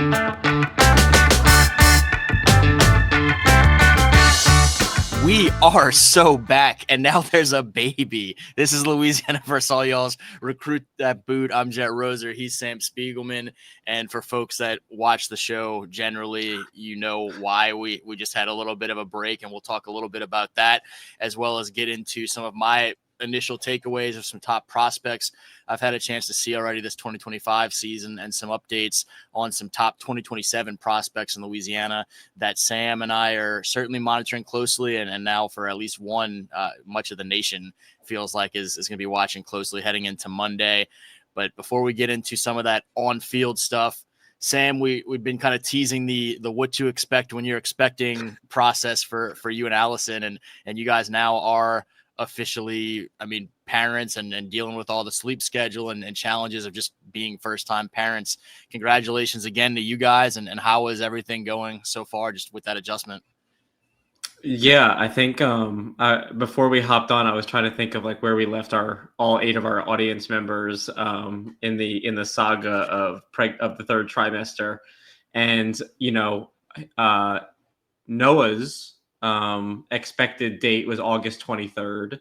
We are so back, and now there's a baby. This is Louisiana versus all y'all's Recruit That Boot. I'm Jet Roser. He's Sam Spiegelman. And for folks that watch the show generally, you know why we just had a little bit of a break, and we'll talk a little bit about that, as well as get into some of my initial takeaways of some top prospects I've had a chance to see already this 2025 season, and some updates on some top 2027 prospects in Louisiana that Sam and I are certainly monitoring closely, and now for at least one, much of the nation feels like is going to be watching closely heading into Monday. But before we get into some of that on-field stuff, Sam, we've been kind of teasing the what to expect when you're expecting process for you and Allison, and you guys now are officially, parents and dealing with all the sleep schedule and challenges of just being first-time parents. Congratulations again to you guys, and how is everything going so far just with that adjustment? Yeah, I think before we hopped on, I was trying to think of like where we left all 8 of our audience members in the saga of the third trimester, and Noah's expected date was August 23rd.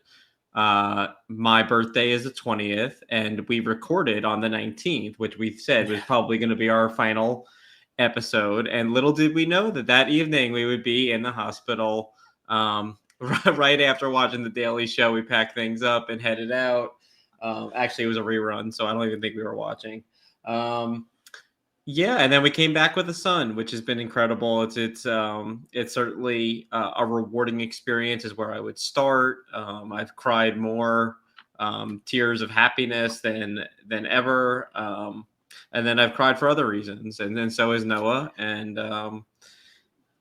My birthday is the 20th, and we recorded on the 19th, which we said was probably going to be our final episode. And little did we know that evening we would be in the hospital. Right after watching The Daily Show, we packed things up and headed out. Actually, it was a rerun, so I don't even think we were watching. Yeah, and then we came back with a son, which has been incredible. It's certainly a rewarding experience, is where I would start. I've cried more tears of happiness than ever, and then I've cried for other reasons, and then so has Noah. And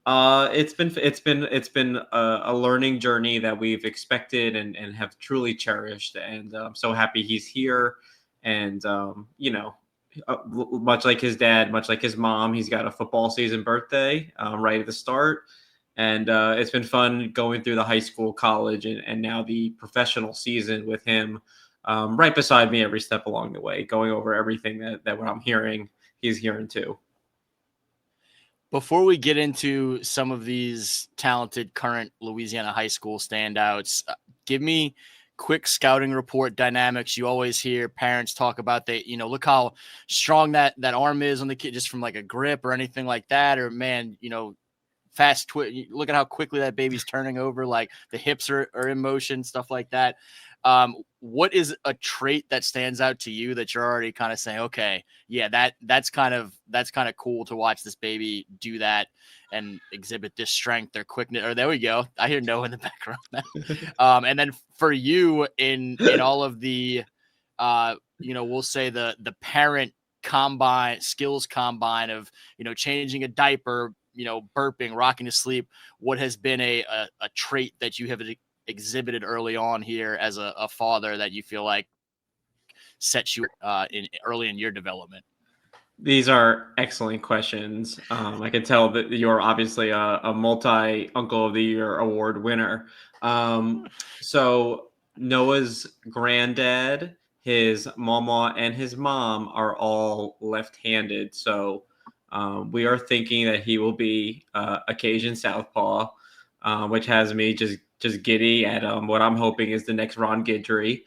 it's been a learning journey that we've expected and have truly cherished, and I'm so happy he's here. And much like his dad, much like his mom, he's got a football season birthday right at the start. And it's been fun going through the high school, college, and now the professional season with him right beside me every step along the way, going over everything that what I'm hearing, he's hearing too. Before we get into some of these talented current Louisiana high school standouts, give me quick scouting report dynamics. You always hear parents talk about look how strong that arm is on the kid, just from like a grip or anything like that. Or man, fast look at how quickly that baby's turning over, like the hips are in motion, stuff like that. What is a trait that stands out to you that you're already kind of saying, okay, yeah, that's kind of cool to watch this baby do that and exhibit this strength or quickness? Or there we go. I hear Noah in the background. And then for you in all of the, we'll say the parent combine, skills combine of, changing a diaper, burping, rocking to sleep, what has been a trait that you have exhibited early on here as a father that you feel like sets you early in your development? These are excellent questions. I can tell that you're obviously a multi Uncle of the Year award winner. So Noah's granddad, his mama, and his mom are all left-handed. So we are thinking that he will be Cajun southpaw, which has me just giddy at what I'm hoping is the next Ron Guidry.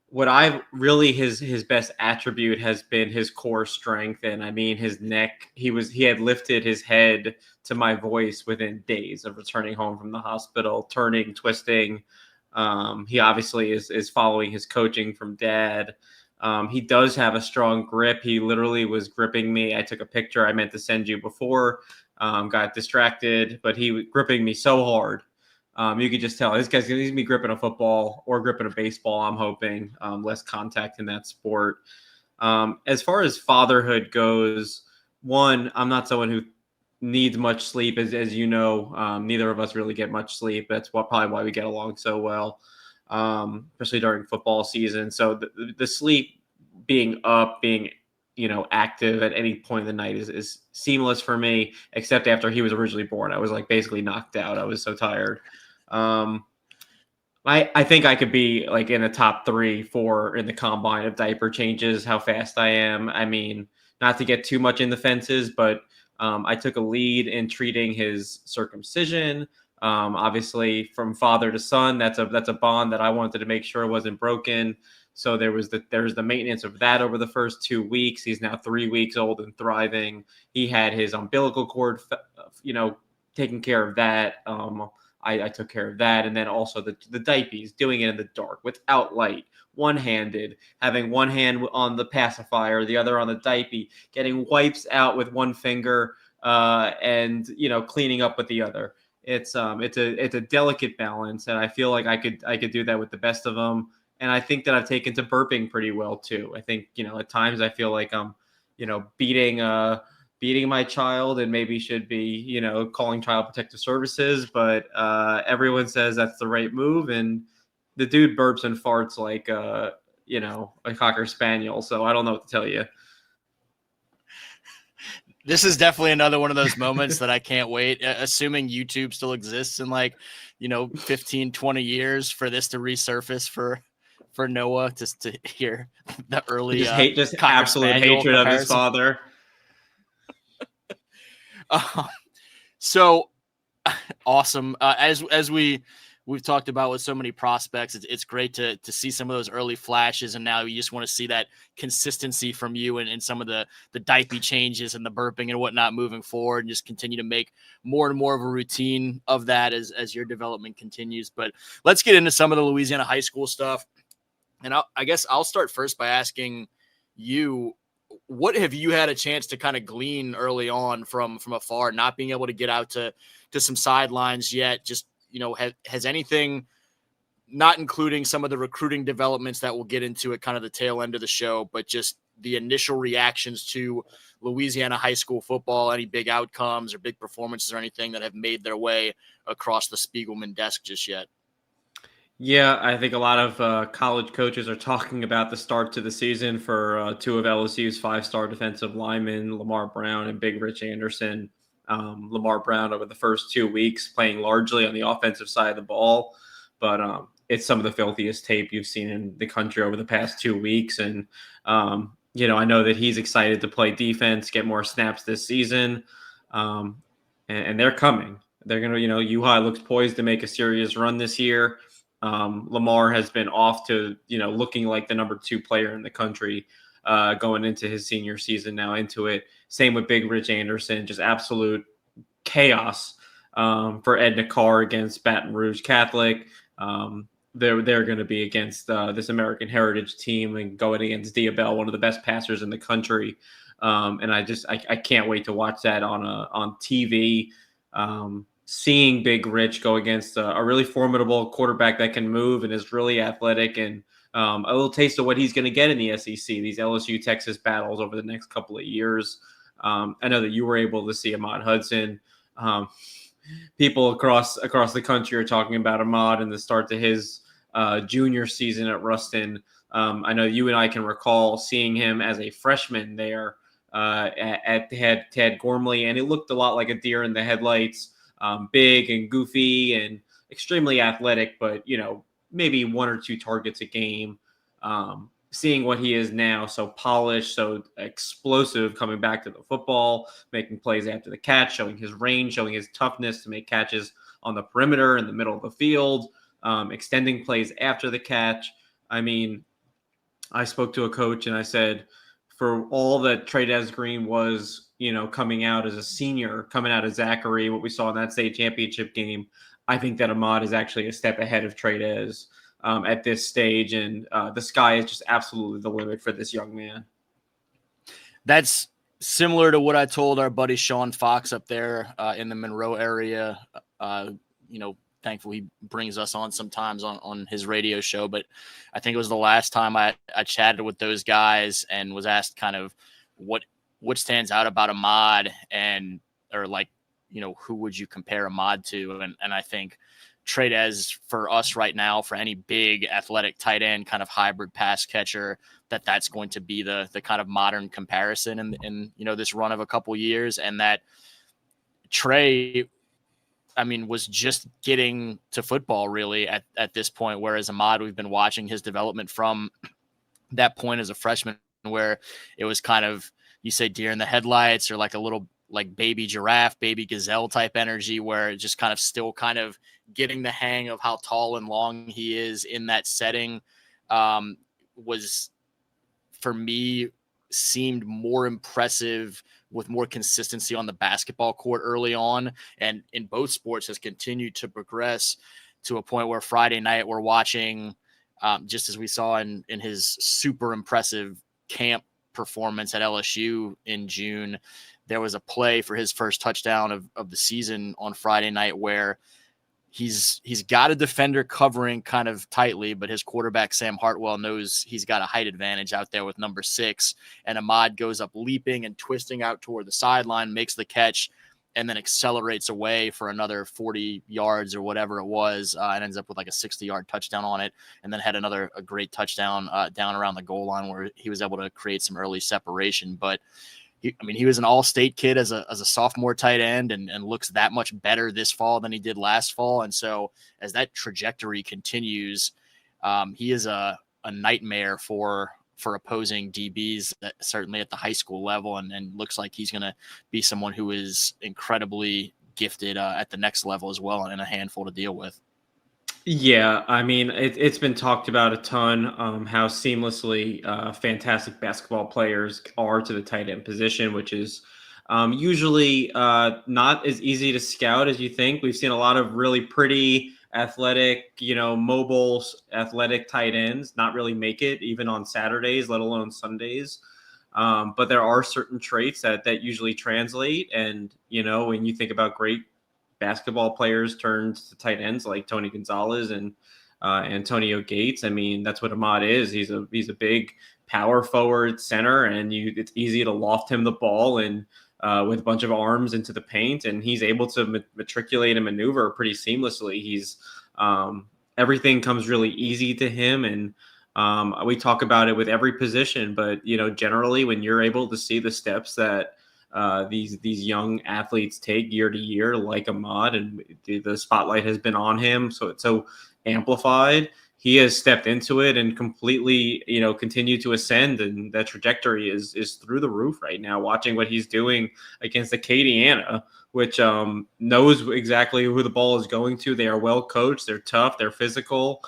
What I've really his best attribute has been his core strength, and his neck. He had lifted his head to my voice within days of returning home from the hospital, turning, twisting. He obviously is following his coaching from dad. He does have a strong grip. He literally was gripping me. I took a picture I meant to send you before. Got distracted, but he was gripping me so hard. You could just tell this guy's going to be gripping a football or gripping a baseball. I'm hoping less contact in that sport. As far as fatherhood goes, one, I'm not someone who needs much sleep, as you know. Neither of us really get much sleep. That's probably why we get along so well, especially during football season. So the sleep, being up, being active at any point in the night is seamless for me, except after he was originally born. I was like basically knocked out. I was so tired. I think I could be like in the top 3-4 in the combine of diaper changes, how fast I am. Not not to get too much in the fences, but I took a lead in treating his circumcision. Obviously, from father to son, that's a bond that I wanted to make sure wasn't broken. So there's the maintenance of that over the first 2 weeks. He's now 3 weeks old and thriving. He had his umbilical cord, taking care of that. I took care of that, and then also the diapers, doing it in the dark without light, one-handed, having one hand on the pacifier, the other on the diaper, getting wipes out with one finger, and cleaning up with the other. It's a delicate balance, and I feel like I could do that with the best of them. And I think that I've taken to burping pretty well too. I think at times I feel like I'm beating my child and maybe should be calling Child Protective Services, but everyone says that's the right move, and the dude burps and farts like a Cocker Spaniel. So I don't know what to tell you. This is definitely another one of those moments that I can't wait, assuming YouTube still exists in 15, 20 years, for this to resurface for Noah to hear the early just absolute hatred comparison of his father. So awesome. As we've talked about with so many prospects, it's great to see some of those early flashes, and now you just want to see that consistency from you and some of the diaper changes and the burping and whatnot moving forward, and just continue to make more and more of a routine of that as your development continues. But let's get into some of the Louisiana high school stuff. And I guess I'll start first by asking you, what have you had a chance to kind of glean early on from afar, not being able to get out to some sidelines yet? Just, has anything, not including some of the recruiting developments that we'll get into at kind of the tail end of the show, but just the initial reactions to Louisiana high school football, any big outcomes or big performances or anything that have made their way across the Spiegelman desk just yet? Yeah, I think a lot of college coaches are talking about the start to the season for two of LSU's 5-star defensive linemen, Lamar Brown and Big Rich Anderson. Lamar Brown over the first 2 weeks playing largely on the offensive side of the ball, but it's some of the filthiest tape you've seen in the country over the past 2 weeks. And, I know that he's excited to play defense, get more snaps this season, and they're coming. They're going to, U-High looks poised to make a serious run this year. Lamar has been off to, looking like the number 2 player in the country going into his senior season now into it. Same with Big Rich Anderson, just absolute chaos for Edna Carr against Baton Rouge Catholic. They're going to be against this American Heritage team and going against Diabell, one of the best passers in the country. And I can't wait to watch that on TV. Seeing Big Rich go against a really formidable quarterback that can move and is really athletic, and a little taste of what he's going to get in the SEC, these LSU-Texas battles over the next couple of years. I know that you were able to see Ahmad Hudson. People across the country are talking about Ahmad and the start to his junior season at Ruston. I know you and I can recall seeing him as a freshman there at Tad Gormley, and it looked a lot like a deer in the headlights. Big and goofy and extremely athletic, but maybe 1 or 2 targets a game. Seeing what he is now, so polished, so explosive, coming back to the football, making plays after the catch, showing his range, showing his toughness to make catches on the perimeter in the middle of the field, extending plays after the catch. I mean, I spoke to a coach and I said, for all that Trey'Dez Green was, coming out as a senior, coming out of Zachary, what we saw in that state championship game, I think that Ahmad is actually a step ahead of Trey'Dez at this stage, and the sky is just absolutely the limit for this young man. That's similar to what I told our buddy Sean Fox up there in the Monroe area. Thankfully he brings us on sometimes on his radio show, but I think it was the last time I chatted with those guys and was asked kind of what stands out about Ahmad, who would you compare Ahmad to? And I think Trey'Dez, for us right now, for any big athletic tight end kind of hybrid pass catcher, that's going to be the kind of modern comparison in this run of a couple years. And that Trey, was just getting to football really at this point, whereas Ahmad, we've been watching his development from that point as a freshman, where it was kind of, you say deer in the headlights, or like a little like baby giraffe, baby gazelle type energy, where it's just kind of still kind of getting the hang of how tall and long he is in that setting, was, for me, seemed more impressive with more consistency on the basketball court early on, and in both sports has continued to progress to a point where Friday night we're watching, just as we saw in his super impressive camp performance at LSU in June, there was a play for his first touchdown of the season on Friday night where he's got a defender covering kind of tightly, but his quarterback, Sam Hartwell, knows he's got a height advantage out there with number 6. And Ahmad goes up leaping and twisting out toward the sideline, makes the catch, and then accelerates away for another 40 yards or whatever it was, and ends up with like a 60-yard touchdown on it. And then had a great touchdown down around the goal line where he was able to create some early separation. But he was an all-state kid as a sophomore tight end, and looks that much better this fall than he did last fall. And so as that trajectory continues, he is a nightmare for opposing DBs, certainly at the high school level, and looks like he's going to be someone who is incredibly gifted at the next level as well, and a handful to deal with. Yeah, I mean, it's been talked about a ton, how seamlessly fantastic basketball players are to the tight end position, which is usually not as easy to scout as you think. We've seen a lot of really pretty, athletic, mobile, athletic tight ends not really make it even on Saturdays, let alone Sundays. But there are certain traits that usually translate. And, when you think about great basketball players turned to tight ends like Tony Gonzalez and Antonio Gates. I mean, that's what Ahmad is. He's a big power forward center, and it's easy to loft him the ball and with a bunch of arms into the paint, and he's able to matriculate and maneuver pretty seamlessly. He's everything comes really easy to him, and we talk about it with every position. But generally, when you're able to see the steps that these young athletes take year to year, like Ahmad, and the spotlight has been on him, so it's so amplified. He has stepped into it and completely, continued to ascend, and that trajectory is through the roof right now. Watching what he's doing against Acadiana, which knows exactly who the ball is going to. They are well coached. They're tough. They're physical.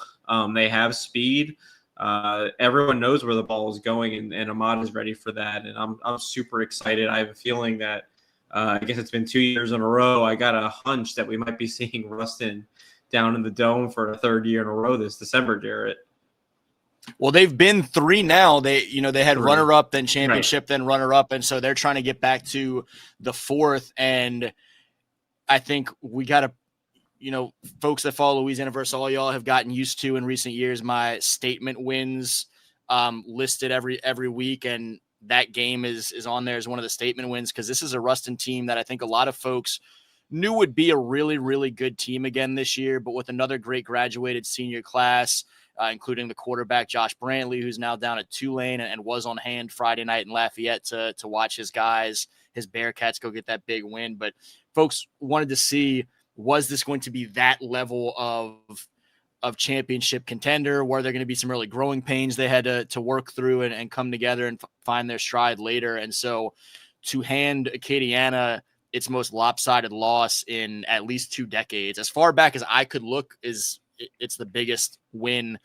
They have speed. Everyone knows where the ball is going, and Ahmad is ready for that. And I'm super excited. I have a feeling that I guess it's been 2 years in a row. I got a hunch that we might be seeing Ruston down in the Dome for a third year in a row this December, Jarrett. Well, they've been 3 now. They had runner-up, then championship, right, then runner-up, and so they're trying to get back to the 4th. And I think we got to, folks that follow Louisiana versus all y'all have gotten used to in recent years my statement wins listed every week, and that game is on there as one of the statement wins, because this is a Ruston team that I think a lot of folks knew would be a really, really good team again this year, but with another great graduated senior class, including the quarterback Josh Brantley, who's now down at Tulane and was on hand Friday night in Lafayette to watch his guys, his Bearcats, go get that big win. But folks wanted to see, was this going to be that level of championship contender? Were there going to be some early growing pains they had to work through and come together and find their stride later? And so to hand Acadiana its most lopsided loss in at least 2 decades, as far back as I could look, it's the biggest win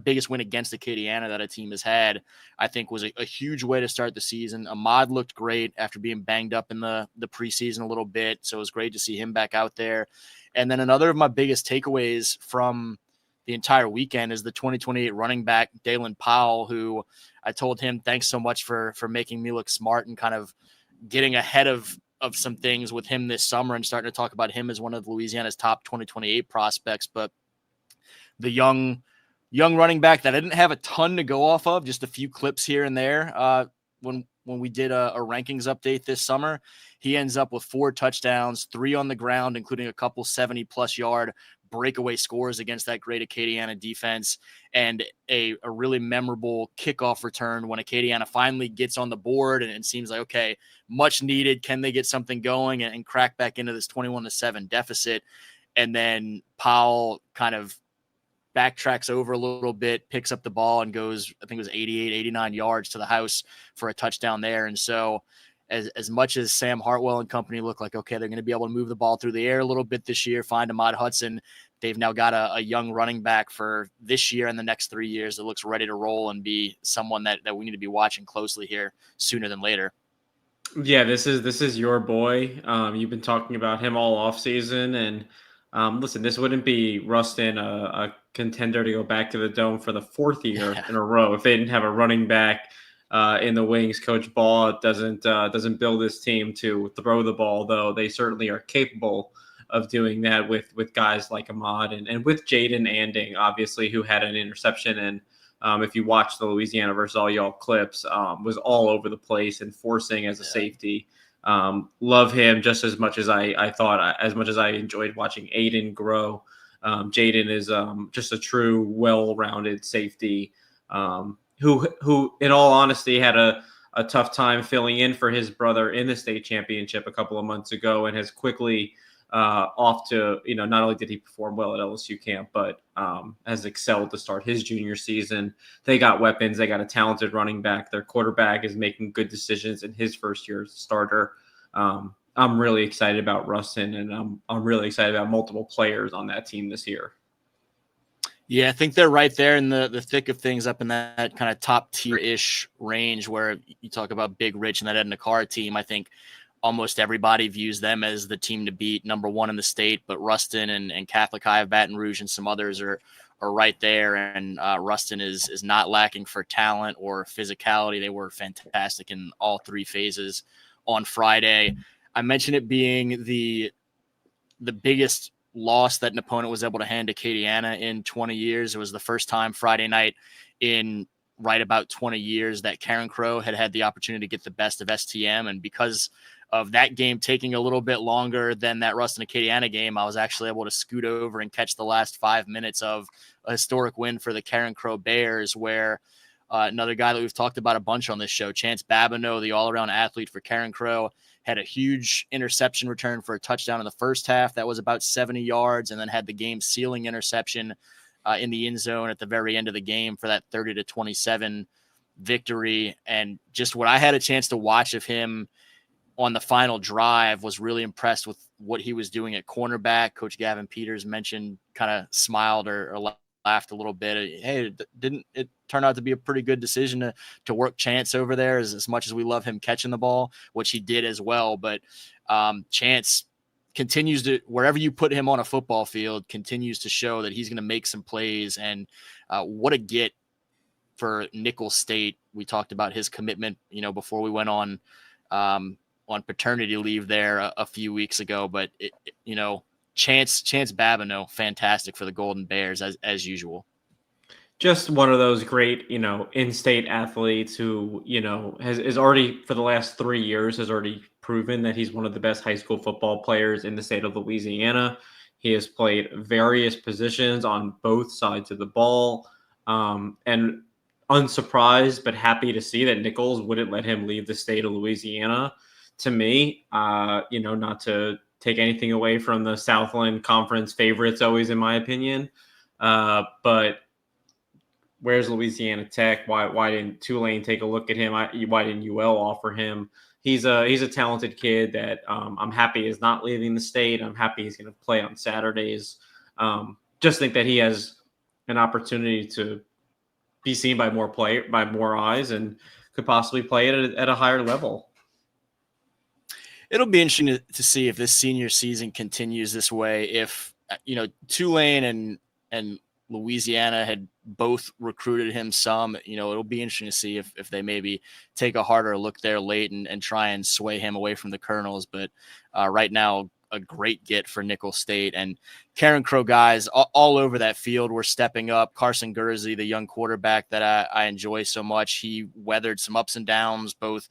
biggest win against Acadiana that a team has had, I think was a huge way to start the season. Ahmad looked great after being banged up in the preseason a little bit, so it was great to see him back out there. And then another of my biggest takeaways from the entire weekend is the 2028 running back, Dalen Powell, who I told him, thanks so much for making me look smart and kind of getting ahead of some things with him this summer and starting to talk about him as one of Louisiana's top 2028 prospects. But the young running back that I didn't have a ton to go off of, just a few clips here and there. When we did a rankings update this summer, he ends up with 4 touchdowns, 3 on the ground, including a couple 70-plus yard breakaway scores against that great Acadiana defense, and a really memorable kickoff return when Acadiana finally gets on the board and it seems like, okay, much needed. Can they get something going and crack back into this 21-7 deficit? And then Powell kind of backtracks over a little bit, picks up the ball, and goes, I think it was 88, 89 yards to the house for a touchdown there. And so as much as Sam Hartwell and company look like, okay, they're going to be able to move the ball through the air a little bit this year, find Ahmad Hudson, they've now got a young running back for this year and the next 3 years that looks ready to roll and be someone that we need to be watching closely here sooner than later. Yeah, this is your boy. You've been talking about him all off season, and listen, this wouldn't be Rustin a contender to go back to the Dome for the fourth year in a row if they didn't have a running back in the wings. Coach Ball doesn't build his team to throw the ball, though they certainly are capable of doing that with guys like Ahmad and with Jaden Anding, obviously, who had an interception. And if you watch the Louisiana versus all y'all clips, was all over the place and forcing as a safety. Love him just as much as I thought, as much as I enjoyed watching Aiden grow. Jaden is just a true, well-rounded safety who, in all honesty, had a tough time filling in for his brother in the state championship a couple of months ago, and has quickly off to, not only did he perform well at LSU camp, but has excelled to start his junior season. They got weapons. They got a talented running back. Their quarterback is making good decisions in his first year as a starter. I'm really excited about Rustin, and I'm really excited about multiple players on that team this year. Yeah, I think they're right there in the thick of things, up in that kind of top tier-ish range where you talk about Big Rich and that Edna Carr team. I think almost everybody views them as the team to beat, number one in the state, but Rustin and Catholic High of Baton Rouge and some others are right there. And Rustin is not lacking for talent or physicality. They were fantastic in all three phases on Friday. I mentioned it being the biggest loss that an opponent was able to hand to Acadiana in 20 years. It was the first time Friday night in right about 20 years that Karen Crow had the opportunity to get the best of STM. And because of that game taking a little bit longer than that Rustin Acadiana game, I was actually able to scoot over and catch the last 5 minutes of a historic win for the Karen Crow Bears, where another guy that we've talked about a bunch on this show, Chance Babineau, the all-around athlete for Karen Crow, had a huge interception return for a touchdown in the first half. That was about 70 yards, and then had the game-sealing interception in the end zone at the very end of the game for that 30-27 victory. And just what I had a chance to watch of him on the final drive was really impressed with what he was doing at cornerback. Coach Gavin Peters mentioned, kind of smiled or laughed a little bit. Hey, didn't it turn out to be a pretty good decision to work Chance over there as much as we love him catching the ball, which he did as well. But Chance continues to, wherever you put him on a football field, continues to show that he's going to make some plays. And what a get for Nicholls State. We talked about his commitment, before we went on paternity leave there a few weeks ago, but Chance Babineau, fantastic for the Golden Bears as usual. Just one of those great, in-state athletes who, has already, for the last 3 years, has already proven that he's one of the best high school football players in the state of Louisiana. He has played various positions on both sides of the ball, and unsurprised but happy to see that Nicholls wouldn't let him leave the state of Louisiana. To me, not to take anything away from the Southland Conference favorites, always in my opinion, but where's Louisiana Tech? Why didn't Tulane take a look at him? Why didn't UL offer him? He's a talented kid that I'm happy is not leaving the state. I'm happy he's going to play on Saturdays. Just think that he has an opportunity to be seen by more eyes, and could possibly play it at a higher level. It'll be interesting to see if this senior season continues this way. If Tulane and Louisiana had both recruited him some, it'll be interesting to see if they maybe take a harder look there late and try and sway him away from the Colonels. But right now, a great get for Nicholls State, and Karen Crow guys all over that field were stepping up. Carson Gursey, the young quarterback that I enjoy so much, he weathered some ups and downs, both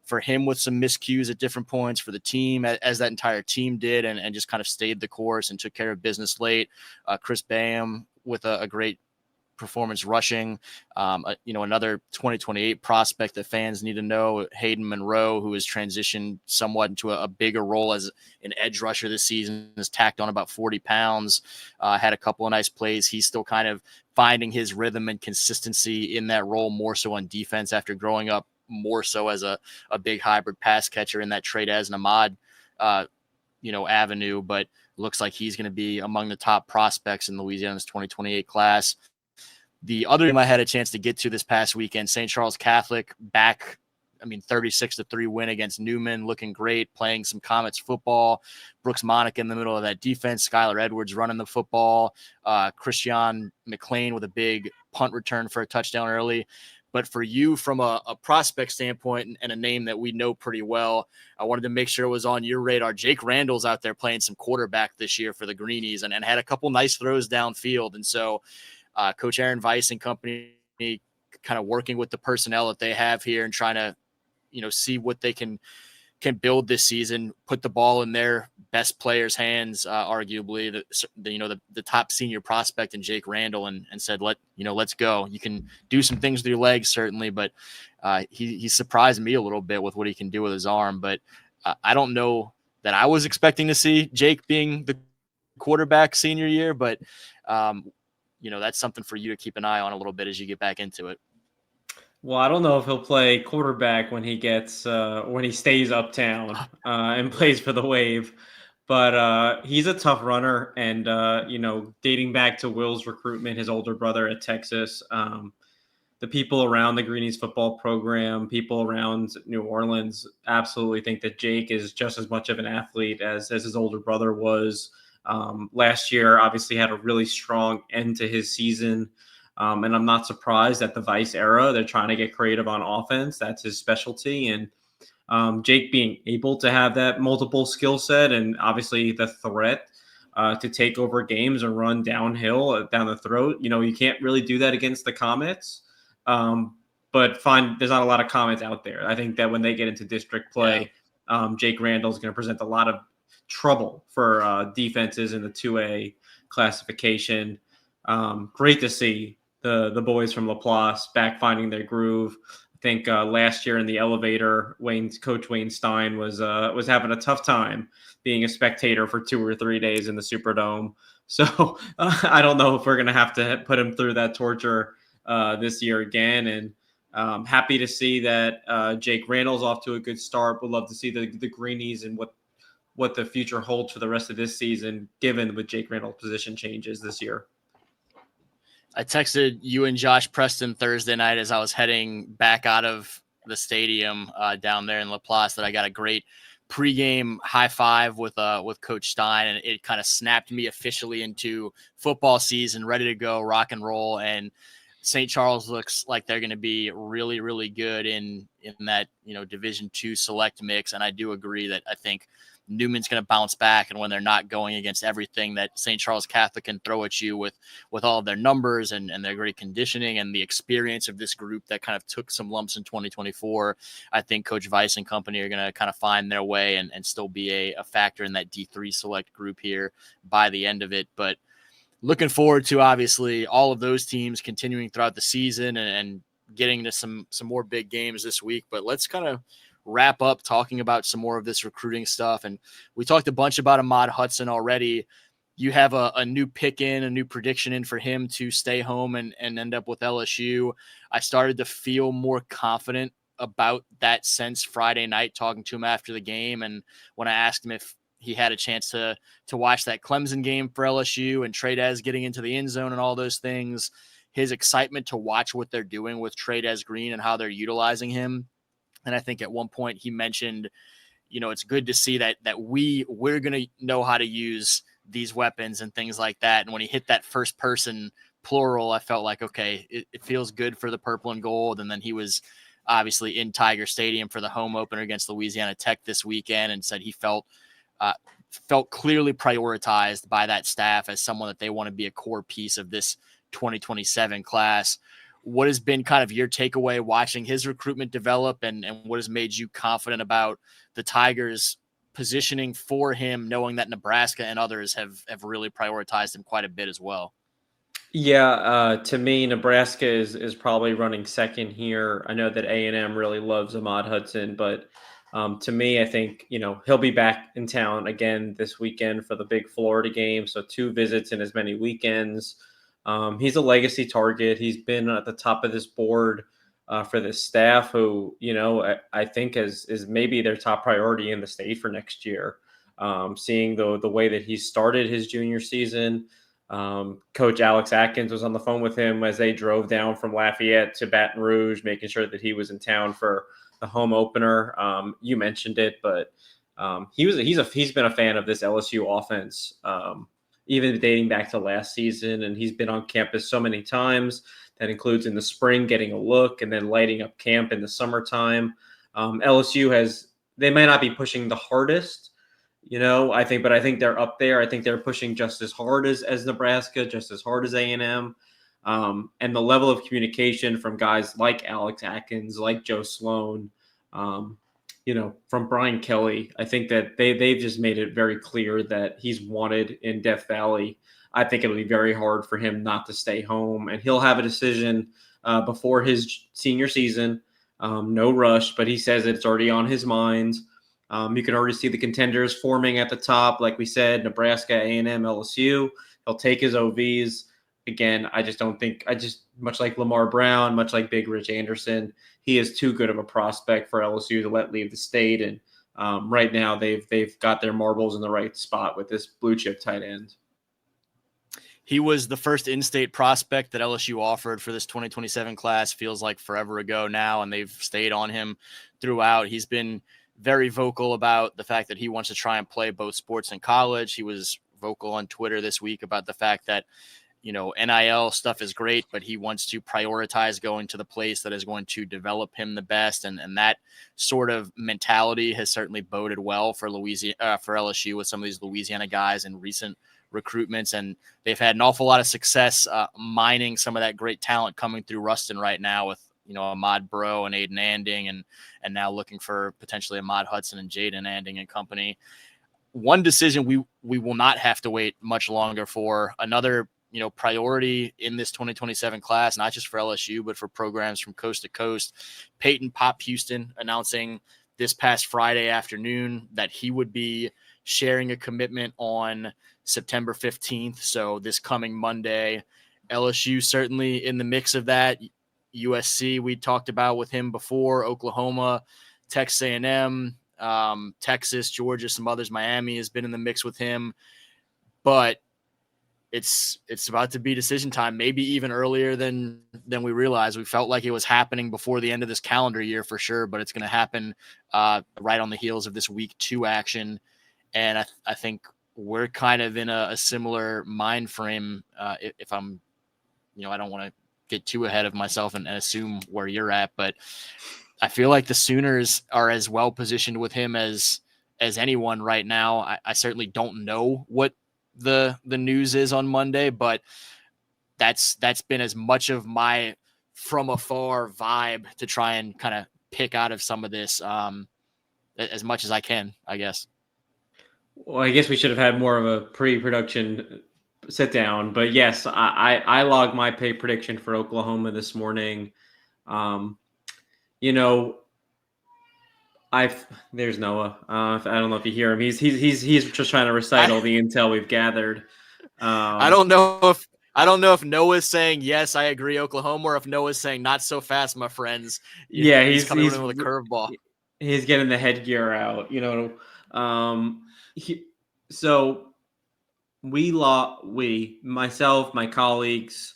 for him with some miscues at different points, for the team as that entire team did, and just kind of stayed the course and took care of business late. Chris Bam with a great performance rushing. Another 2028 prospect that fans need to know, Hayden Monroe, who has transitioned somewhat into a bigger role as an edge rusher this season, has tacked on about 40 pounds, had a couple of nice plays. He's still kind of finding his rhythm and consistency in that role, more so on defense after growing up more so as a big hybrid pass catcher in that Trey-Dez and Ahmad avenue, but looks like he's going to be among the top prospects in Louisiana's 2028 class. The other game I had a chance to get to this past weekend, St. Charles Catholic back, 36-3 win against Newman, looking great, playing some Comets football. Brooks Monica in the middle of that defense, Skylar Edwards running the football, Christian McLean with a big punt return for a touchdown early. But for you, from a prospect standpoint and a name that we know pretty well, I wanted to make sure it was on your radar. Jake Randall's out there playing some quarterback this year for the Greenies and had a couple nice throws downfield. And so Coach Aaron Weiss and company kind of working with the personnel that they have here and trying to, see what they can build this season, put the ball in their best player's hands, arguably the top senior prospect in Jake Randall, and said, let's go. You can do some things with your legs, certainly, but he surprised me a little bit with what he can do with his arm. But I don't know that I was expecting to see Jake being the quarterback senior year, but that's something for you to keep an eye on a little bit as you get back into it. Well, I don't know if he'll play quarterback when he gets when he stays uptown and plays for the Wave, but he's a tough runner. And dating back to Will's recruitment, his older brother at Texas, the people around the Greenies football program, people around New Orleans, absolutely think that Jake is just as much of an athlete as his older brother was. Last year, obviously, had a really strong end to his season. And I'm not surprised at the Vice era. They're trying to get creative on offense. That's his specialty. And Jake being able to have that multiple skill set and obviously the threat to take over games and run downhill, down the throat. You can't really do that against the Comets. But there's not a lot of Comets out there. I think that when they get into district play, Jake Randall is going to present a lot of trouble for defenses in the 2A classification. Great to see the boys from Laplace back finding their groove. I think last year in the elevator, Coach Wayne Stein was having a tough time being a spectator for 2 or 3 days in the Superdome. So I don't know if we're going to have to put him through that torture this year again. And happy to see that Jake Randall's off to a good start. Would love to see the Greenies and what the future holds for the rest of this season, given with Jake Randall's position changes this year. I texted you and Josh Preston Thursday night as I was heading back out of the stadium down there in Laplace that I got a great pregame high five with Coach Stein, and it kind of snapped me officially into football season, ready to go, rock and roll. And St. Charles looks like they're going to be really, really good in that Division II select mix. And I do agree that I think Newman's going to bounce back, and when they're not going against everything that St. Charles Catholic can throw at you with all of their numbers and their great conditioning and the experience of this group that kind of took some lumps in 2024, I think Coach Weiss and company are going to kind of find their way and still be a factor in that D3 select group here by the end of it. But looking forward to obviously all of those teams continuing throughout the season and getting to some more big games this week. But let's kind of wrap up talking about some more of this recruiting stuff. And we talked a bunch about Ahmad Hudson already. You have a new pick in, a new prediction in for him to stay home and end up with LSU. I started to feel more confident about that since Friday night, talking to him after the game. And when I asked him if he had a chance to watch that Clemson game for LSU and Trey-Dez getting into the end zone and all those things, his excitement to watch what they're doing with Trey-Dez Green and how they're utilizing him. And I think at one point he mentioned, it's good to see that we're going to know how to use these weapons and things like that. And when he hit that first person plural, I felt like, okay, it feels good for the purple and gold. And then he was obviously in Tiger Stadium for the home opener against Louisiana Tech this weekend and said he felt clearly prioritized by that staff as someone that they want to be a core piece of this 2027 class. What has been kind of your takeaway watching his recruitment develop and what has made you confident about the Tigers positioning for him, knowing that Nebraska and others have really prioritized him quite a bit as well? Yeah, to me, Nebraska is probably running second here. I know that A&M really loves Ahmad Hudson, but to me, I think he'll be back in town again this weekend for the big Florida game. So 2 visits in as many weekends. He's a legacy target. He's been at the top of this board for this staff, who I think is maybe their top priority in the state for next year. Seeing the way that he started his junior season. Coach Alex Atkins was on the phone with him as they drove down from Lafayette to Baton Rouge, making sure that he was in town for the home opener. You mentioned it, but he's been a fan of this LSU offense, even dating back to last season, and he's been on campus so many times. That includes in the spring getting a look and then lighting up camp in the summertime. They may not be pushing the hardest, but I think they're up there. I think they're pushing just as hard as Nebraska, just as hard as A&M. And the level of communication from guys like Alex Atkins, like Joe Sloan, from Brian Kelly, I think that they've just made it very clear that he's wanted in Death Valley. I think it'll be very hard for him not to stay home, and he'll have a decision before his senior season. No rush, but he says it's already on his mind. You can already see the contenders forming at the top. Like we said, Nebraska, A&M, LSU. He'll take his OVs. Again, much like Lamar Brown, much like Big Rich Anderson, he is too good of a prospect for LSU to let leave the state. And right now they've got their marbles in the right spot with this blue chip tight end. He was the first in-state prospect that LSU offered for this 2027 class. Feels like forever ago now, and they've stayed on him throughout. He's been very vocal about the fact that he wants to try and play both sports in college. He was vocal on Twitter this week about the fact that, NIL stuff is great, but he wants to prioritize going to the place that is going to develop him the best. And that sort of mentality has certainly boded well for LSU with some of these Louisiana guys in recent recruitments. And they've had an awful lot of success mining some of that great talent coming through Ruston right now with, Ahmad Bro and Aiden Anding, and now looking for potentially Ahmad Hudson and Jaden Anding and company. One decision we will not have to wait much longer for. Another, priority in this 2027 class, not just for LSU, but for programs from coast to coast. Peyton Pop Houston announcing this past Friday afternoon that he would be sharing a commitment on September 15th. So this coming Monday. LSU certainly in the mix of that. USC we talked about with him before, Oklahoma, Texas A&M, Texas, Georgia, some others. Miami has been in the mix with him, but it's about to be decision time, maybe even earlier than we realized. We felt like it was happening before the end of this calendar year for sure, but it's going to happen right on the heels of this week 2 action. And I think we're kind of in a similar mind frame. If I'm, I don't want to get too ahead of myself and assume where you're at, but I feel like the Sooners are as well positioned with him as anyone right now. I certainly don't know what the news is on Monday, but that's been as much of my from afar vibe to try and kind of pick out of some of this as much as I can, I guess. Well, I guess we should have had more of a pre-production sit down, but yes, I logged my pay prediction for Oklahoma this morning. There's Noah. I don't know if you hear him. He's just trying to recite all the intel we've gathered. I don't know if Noah's saying yes, I agree, Oklahoma, or if Noah's saying not so fast, my friends. He's coming in with a curveball. He's getting the headgear out. So myself, my colleagues,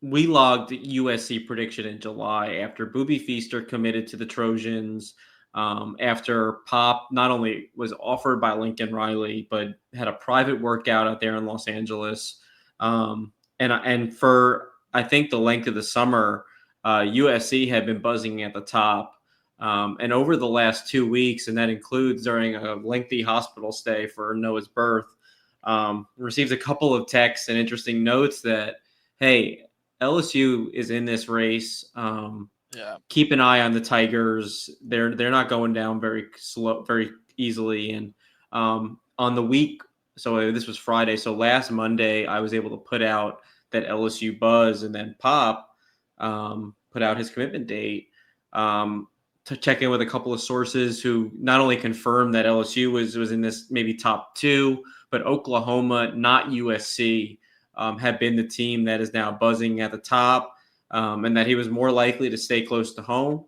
we logged USC prediction in July after Booby Feaster committed to the Trojans, after Pop not only was offered by Lincoln Riley, but had a private workout out there in Los Angeles. And for, I think, the length of the summer, USC had been buzzing at the top. And over the last 2 weeks, and that includes during a lengthy hospital stay for Noah's birth, received a couple of texts and interesting notes that, hey, LSU is in this race. Keep an eye on the Tigers. They're not going down very easily. And on the week so this was Friday. So last Monday, I was able to put out that LSU buzz, and then Pop put out his commitment date to check in with a couple of sources who not only confirmed that LSU was in this maybe top 2, but Oklahoma, not USC, had been the team that is now buzzing at the top, and that he was more likely to stay close to home,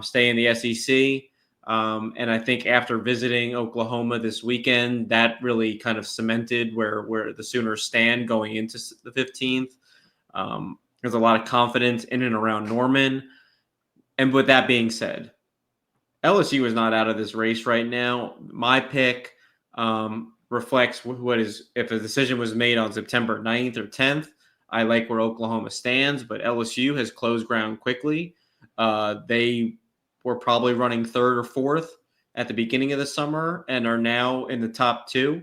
stay in the SEC. And I think after visiting Oklahoma this weekend, that really kind of cemented where the Sooners stand going into the 15th. There's a lot of confidence in and around Norman. And with that being said, LSU is not out of this race right now. My pick reflects what is, if a decision was made on September 9th or 10th, I like where Oklahoma stands, but LSU has closed ground quickly. They were probably running 3rd or 4th at the beginning of the summer and are now in the top 2.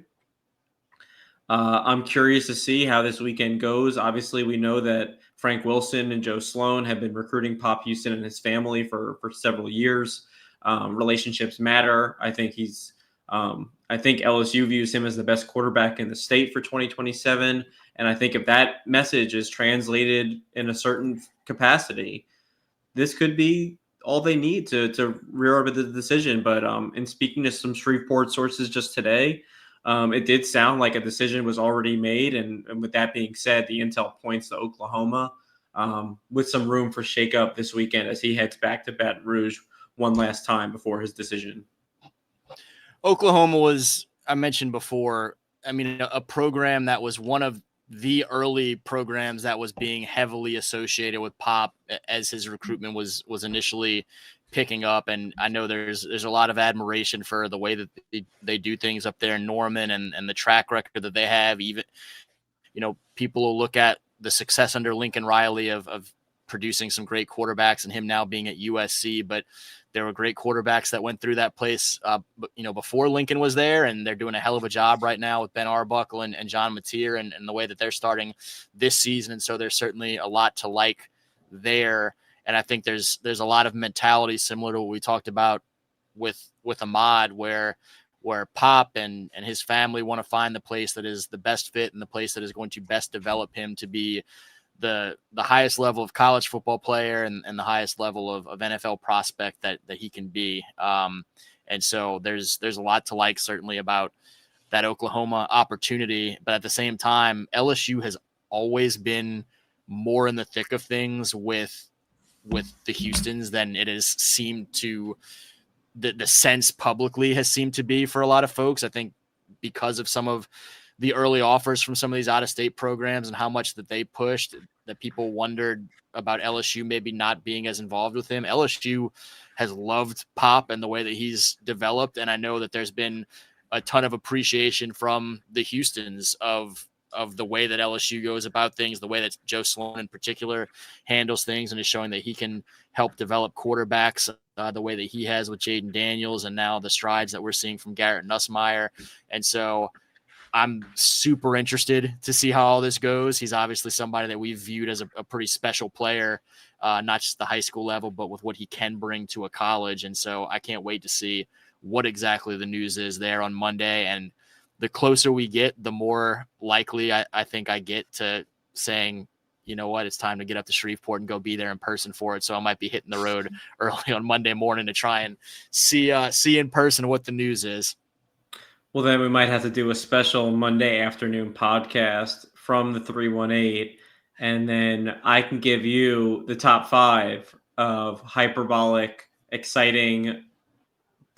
I'm curious to see how this weekend goes. Obviously, we know that Frank Wilson and Joe Sloan have been recruiting Pop Houston and his family for several years. Relationships matter. I think I think LSU views him as the best quarterback in the state for 2027. And I think if that message is translated in a certain capacity, this could be all they need to rear up the decision. But in speaking to some Shreveport sources just today, it did sound like a decision was already made. And with that being said, the intel points to Oklahoma with some room for shakeup this weekend as he heads back to Baton Rouge one last time before his decision. Oklahoma was, I mentioned before, I mean, a program that was one of the early programs that was being heavily associated with Pop as his recruitment was initially picking up. And I know there's a lot of admiration for the way that they do things up there in Norman and the track record that they have. Even, people will look at the success under Lincoln Riley of producing some great quarterbacks and him now being at USC, but there were great quarterbacks that went through that place, before Lincoln was there, and they're doing a hell of a job right now with Ben Arbuckle and John Mateer and the way that they're starting this season. And so there's certainly a lot to like there. And I think there's a lot of mentality similar to what we talked about with Ahmad, where Pop and his family want to find the place that is the best fit and the place that is going to best develop him to be the highest level of college football player and the highest level of NFL prospect that he can be. And so there's a lot to like certainly about that Oklahoma opportunity. But at the same time, LSU has always been more in the thick of things with the Houstons than it has seemed to the sense publicly has seemed to be for a lot of folks. I think because of some of the early offers from some of these out-of-state programs and how much that they pushed, that people wondered about LSU maybe not being as involved with him. LSU has loved Pop and the way that he's developed, and I know that there's been a ton of appreciation from the Houstons of the way that LSU goes about things, the way that Joe Sloan in particular handles things and is showing that he can help develop quarterbacks the way that he has with Jaden Daniels and now the strides that we're seeing from Garrett Nussmeier. And so I'm super interested to see how all this goes. He's obviously somebody that we've viewed as a pretty special player, not just the high school level, but with what he can bring to a college. And so I can't wait to see what exactly the news is there on Monday. And the closer we get, the more likely I think I get to saying, you know what, it's time to get up to Shreveport and go be there in person for it. So I might be hitting the road early on Monday morning to try and see in person what the news is. Well, then we might have to do a special Monday afternoon podcast from the 318, and then I can give you the top 5 of hyperbolic, exciting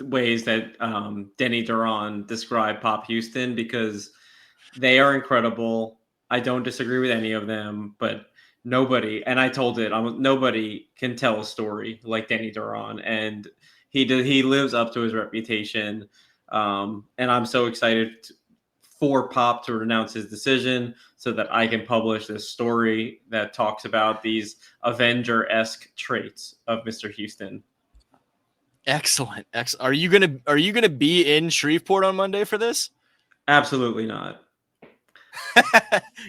ways that Denny Duran described Pop Houston, because they are incredible. I don't disagree with any of them, but nobody, and I told it, nobody can tell a story like Denny Duran, and he lives up to his reputation. And I'm so excited for Pop to announce his decision so that I can publish this story that talks about these Avenger-esque traits of Mr. Houston. Excellent. Are you gonna be in Shreveport on Monday for this? Absolutely not.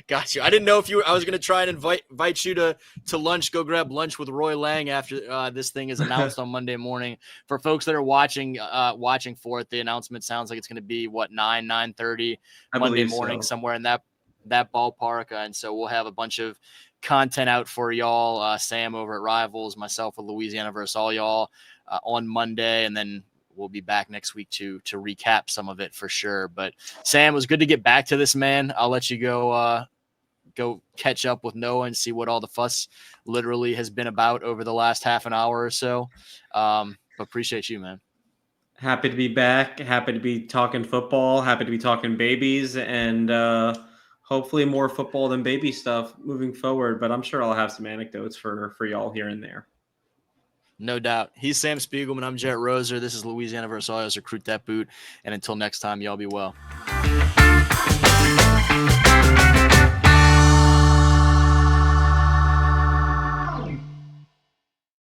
Got you. I didn't know if I was going to try and invite you to lunch, go grab lunch with Roy Lang after this thing is announced on Monday morning. For folks that are watching for it, the announcement sounds like it's going to be 9:30 Monday morning, somewhere in that ballpark. And so we'll have a bunch of content out for y'all. Sam over at Rivals, myself with Louisiana versus all y'all on Monday, and then we'll be back next week to recap some of it for sure. But Sam, it was good to get back to this, man. I'll let you go catch up with Noah and see what all the fuss literally has been about over the last half an hour or so. But appreciate you, man. Happy to be back. Happy to be talking football. Happy to be talking babies, and hopefully more football than baby stuff moving forward. But I'm sure I'll have some anecdotes for y'all here and there. No doubt. He's Sam Spiegelman. I'm Jarrett Roser. This is Louisiana versus all y'all. Recruit that boot. And until next time, y'all be well.